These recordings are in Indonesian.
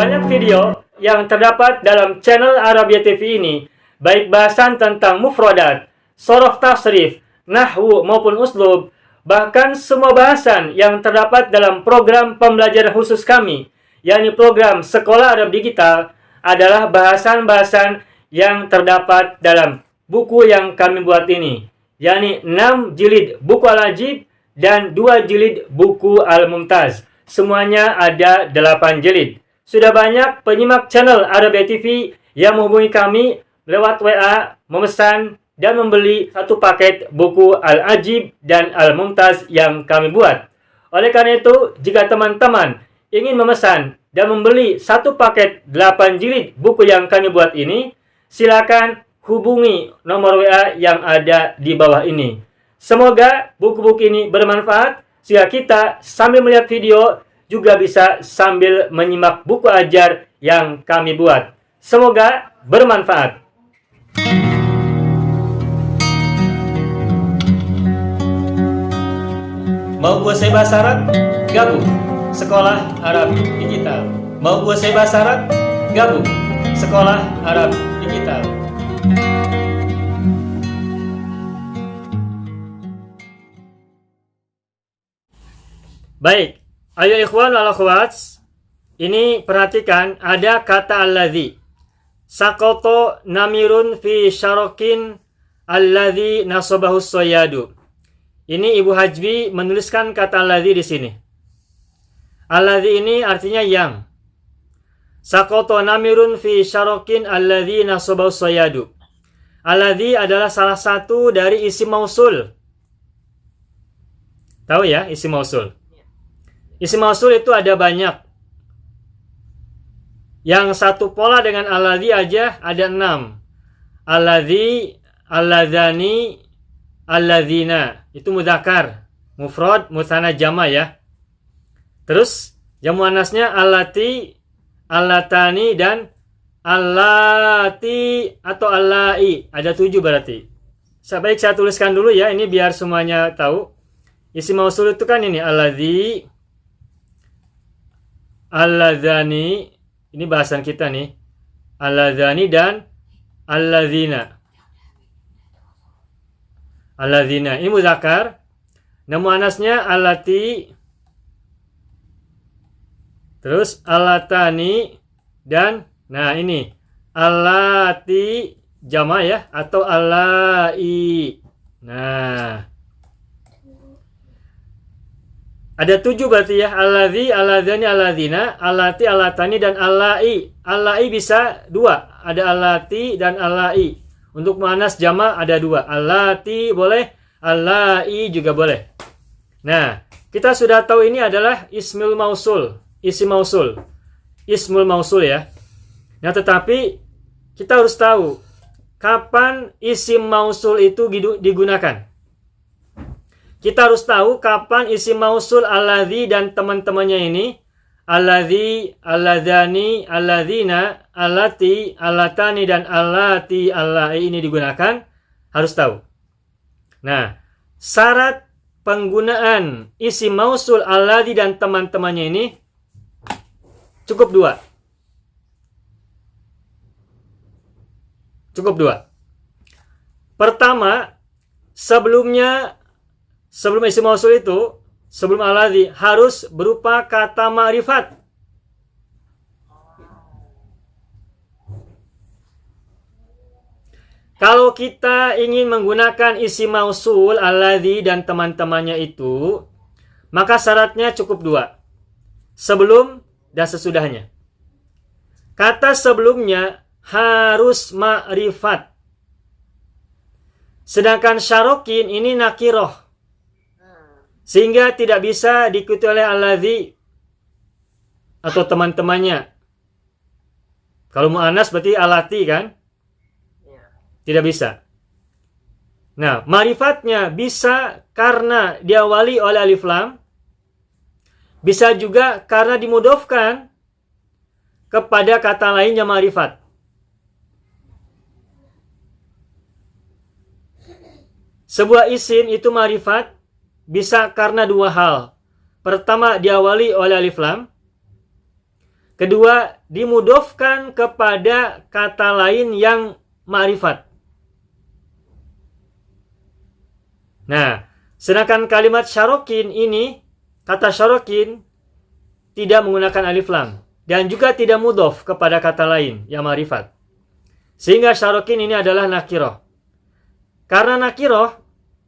Banyak video yang terdapat dalam channel Arabia TV ini, baik bahasan tentang mufradat, sorof tasrif, nahwu maupun uslub, bahkan semua bahasan yang terdapat dalam program pembelajaran khusus kami, yakni program Sekolah Arab Digital, adalah bahasan-bahasan yang terdapat dalam buku yang kami buat ini, yakni 6 jilid buku Al-Ajib dan 2 jilid buku Al-Mumtaz. Semuanya ada 8 jilid. Sudah banyak penyimak channel Arabia TV yang menghubungi kami lewat WA, memesan dan membeli satu paket buku Al-Ajib dan Al-Mumtaz yang kami buat. Oleh karena itu, jika teman-teman ingin memesan dan membeli satu paket 8 jilid buku yang kami buat ini, silakan hubungi nomor WA yang ada di bawah ini. Semoga buku-buku ini bermanfaat, sehingga kita sambil melihat video juga bisa sambil menyimak buku ajar yang kami buat. Semoga bermanfaat. Mau kuasai bahasa Arab? Gabung Sekolah Arab Digital. Mau kuasai bahasa Arab? Gabung Sekolah Arab Digital. Baik, ayo ikhwan wal akhwat, ini perhatikan ada kata alladzi. Sakoto namirun fi syarokin alladzi nasobahu soyadu. Ini Ibu Hajbi menuliskan kata alladzi di sini. Alladzi ini artinya yang. Sakoto namirun fi syarokin alladzi nasobahu soyadu. Alladzi adalah salah satu dari isim mausul. Tahu ya isim mausul? Isim mausul itu ada banyak. Yang satu pola dengan alladzi aja ada 6. Alladzi, alladzani, alladzina. Itu mudzakkar, mufrad, mutsanna jama ya. Terus jamu anasnya allati, allatani dan allati atau allai. Ada 7 berarti. Baik saya tuliskan dulu ya, ini biar semuanya tahu. Isim mausul itu kan ini alladzi, alladzani, ini bahasan kita nih. Alladzani dan alladzina. Alladzina, ini mudzakkar. Nama anasnya allati. Terus allatani dan nah ini allati jama ya atau allai. Nah, ada 7 berarti ya. Alladzi, alladzani, alladzina, allati, allatani, dan allai. Allai bisa 2. Ada allati dan allai. Untuk muannas jama ada 2. Allati boleh, allai juga boleh. Nah, kita sudah tahu ini adalah ismul mausul. Isim mausul. Ismul mausul ya. Nah, tetapi kita harus tahu kapan isim mausul itu digunakan. Kita harus tahu kapan isim mausul alladzi dan teman-temannya ini alladzi, alladzani, alladzina, allati, allatani dan allati, allai ini digunakan, harus tahu. Nah, syarat penggunaan isim mausul alladzi dan teman-temannya ini cukup 2. Cukup 2. Pertama, sebelum isim mausul itu, sebelum alladzi harus berupa kata ma'rifat. Kalau kita ingin menggunakan isim mausul alladzi dan teman-temannya itu, maka syaratnya cukup 2. Sebelum dan sesudahnya. Kata sebelumnya harus ma'rifat. Sedangkan syarokin ini nakiroh. Sehingga tidak bisa diikuti oleh alladzi atau teman-temannya. Kalau mu'annas berarti alati kan? Tidak bisa. Nah, ma'rifatnya bisa karena diawali oleh alif lam. Bisa juga karena dimudhofkan kepada kata lainnya ma'rifat. Sebuah isim itu ma'rifat bisa karena 2 hal. Pertama, diawali oleh alif lam. Kedua, dimudofkan kepada kata lain yang ma'rifat. Nah, sedangkan kalimat syarokin ini, kata syarokin tidak menggunakan alif lam dan juga tidak mudof kepada kata lain yang ma'rifat. Sehingga syarokin ini adalah nakiroh. Karena nakiroh,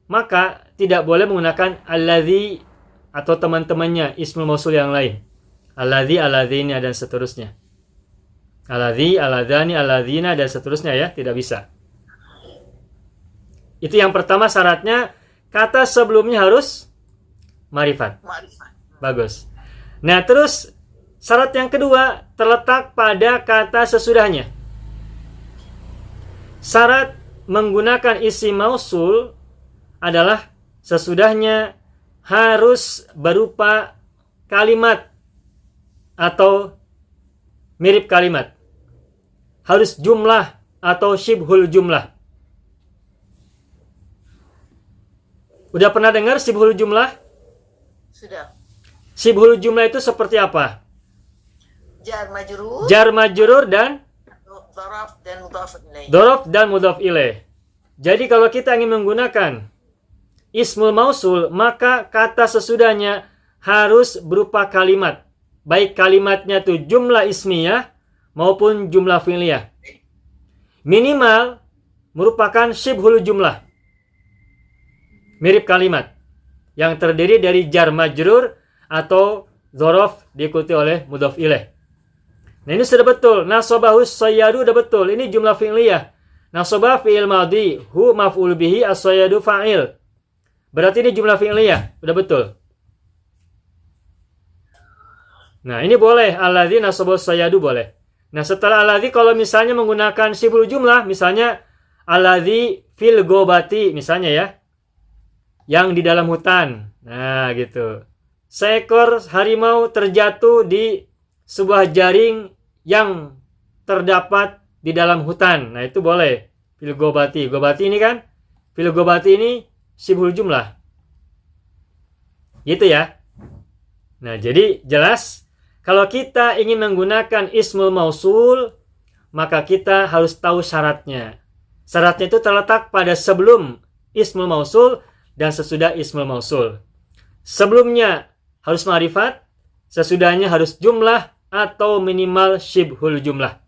maka tidak boleh menggunakan alladzi atau teman-temannya ismul mausul yang lain. Alladzi, alladzina dan seterusnya. Alladzi, alladzani, alladzina dan seterusnya ya, tidak bisa. Itu yang pertama syaratnya, kata sebelumnya harus ma'rifat. Bagus. Nah, terus syarat yang kedua terletak pada kata sesudahnya. Syarat menggunakan isim mausul adalah sesudahnya harus berupa kalimat atau mirip kalimat. Harus jumlah atau syibhul jumlah. Udah pernah dengar syibhul jumlah? Sudah. Syibhul jumlah itu seperti apa? Jar majrur. Jar majrur dan Dzaraf dan mudhaf ilaih. dzaraf dan mudhaf ilaih. Jadi kalau kita ingin menggunakan ismul mausul, maka kata sesudahnya harus berupa kalimat. Baik kalimatnya itu jumlah ismiyah maupun jumlah fi'liyah. Minimal merupakan syibhul jumlah. Mirip kalimat. Yang terdiri dari jar majrur atau dzaraf diikuti oleh mudhaf ilaih. Nah ini sudah betul. Nasabahus sayyadu udah betul. Ini jumlah fi'liyah. Nasabah fi'il madhi, hu maf'ul bihi, as-sayyadu fa'il. Berarti ini jumlah fi'liyah. Udah betul. Nah, ini boleh. Alladzi nasabahus sayyadu boleh. Nah, setelah alladzi kalau misalnya menggunakan syibhul jumlah, misalnya alladzi fil gobati, misalnya ya. Yang di dalam hutan. Nah, gitu. Seekor harimau terjatuh di sebuah jaring yang terdapat di dalam hutan. Nah, itu boleh. Fil gobati. Gobati ini kan? Fil gobati ini syibhul jumlah. Gitu ya. Nah, jadi jelas kalau kita ingin menggunakan ismul mausul, maka kita harus tahu syaratnya. Syaratnya itu terletak pada sebelum ismul mausul dan sesudah ismul mausul. Sebelumnya harus ma'rifat, sesudahnya harus jumlah atau minimal syibhul jumlah.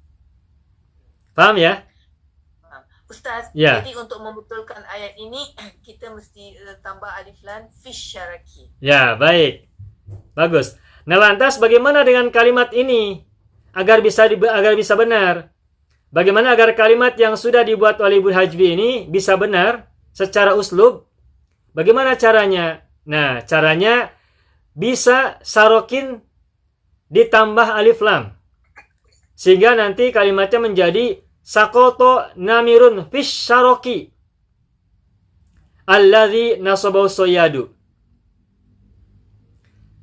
Paham ya? Ustaz, ya. Jadi untuk membetulkan ayat ini kita mesti tambah alif lam fi syaraki. Ya, baik. Bagus. Nah, lantas bagaimana dengan kalimat ini agar bisa benar? Bagaimana agar kalimat yang sudah dibuat oleh Ibnu Hajbi ini bisa benar secara uslub? Bagaimana caranya? Nah, caranya bisa sarokin ditambah alif lam. Sehingga nanti kalimatnya menjadi sakoto namirun fish saroki alladzi nasabahu soyadu.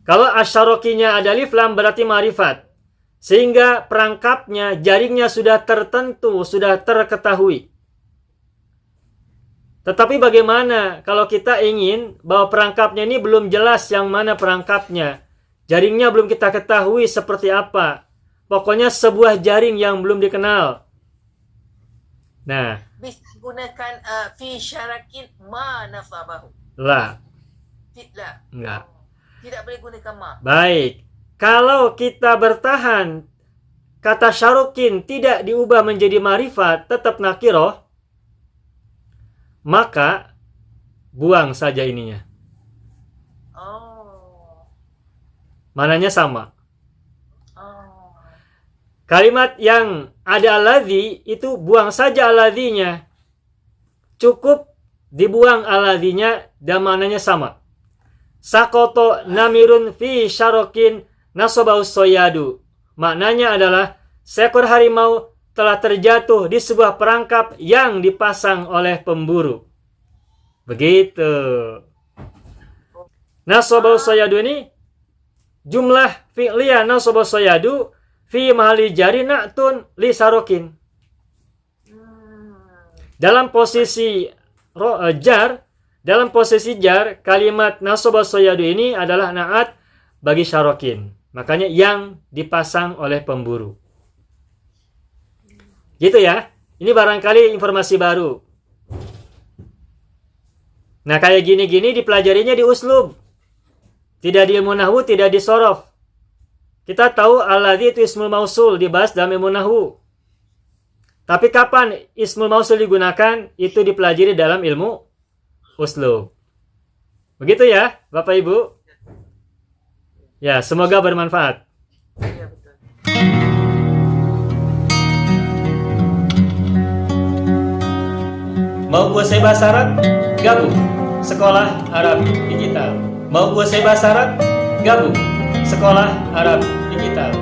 Kalau asyarokinya ada alif lam berarti ma'rifat. Sehingga perangkapnya, jaringnya sudah tertentu, sudah terketahui. Tetapi bagaimana kalau kita ingin bahwa perangkapnya ini belum jelas yang mana perangkapnya. Jaringnya belum kita ketahui seperti apa. Pokoknya sebuah jaring yang belum dikenal. Nah. Bisa gunakan fi syarakin ma nasabahu. La. Tidak. Enggak. Tidak boleh gunakan ma. Baik. Kalau kita bertahan, kata syarokin tidak diubah menjadi ma'rifat, tetap nakiroh, maka buang saja ininya. Oh. Mananya sama. Oh. Kalimat yang ada alladzi itu buang saja alladzinya. Cukup dibuang alladzinya dan mananya sama. Sakoto namirun fi syarokin nasobaus soyadu. Maknanya adalah seekor harimau telah terjatuh di sebuah perangkap yang dipasang oleh pemburu. Begitu. Nasobaus soyadu ini jumlah fi'liyah nasobaus soyadu fi mahali jari na'tun li sarokin. Dalam posisi jar, kalimat nasobaus soyadu ini adalah na'at bagi syarokin. Makanya yang dipasang oleh pemburu. Gitu ya. Ini barangkali informasi baru. Nah, kayak gini-gini dipelajarinya di uslub. Tidak di ilmu nahwu, tidak di sorof. Kita tahu alladzi itu ismul mausul dibahas dalam ilmu nahwu. Tapi kapan ismul mausul digunakan? Itu dipelajari dalam ilmu uslub. Begitu ya, Bapak Ibu? Ya, semoga bermanfaat. Ya, betul. Mau kuasai bahasa Arab? Gabung Sekolah Arab Digital. Mau kuasai bahasa Arab? Gabung Sekolah Arab Digital.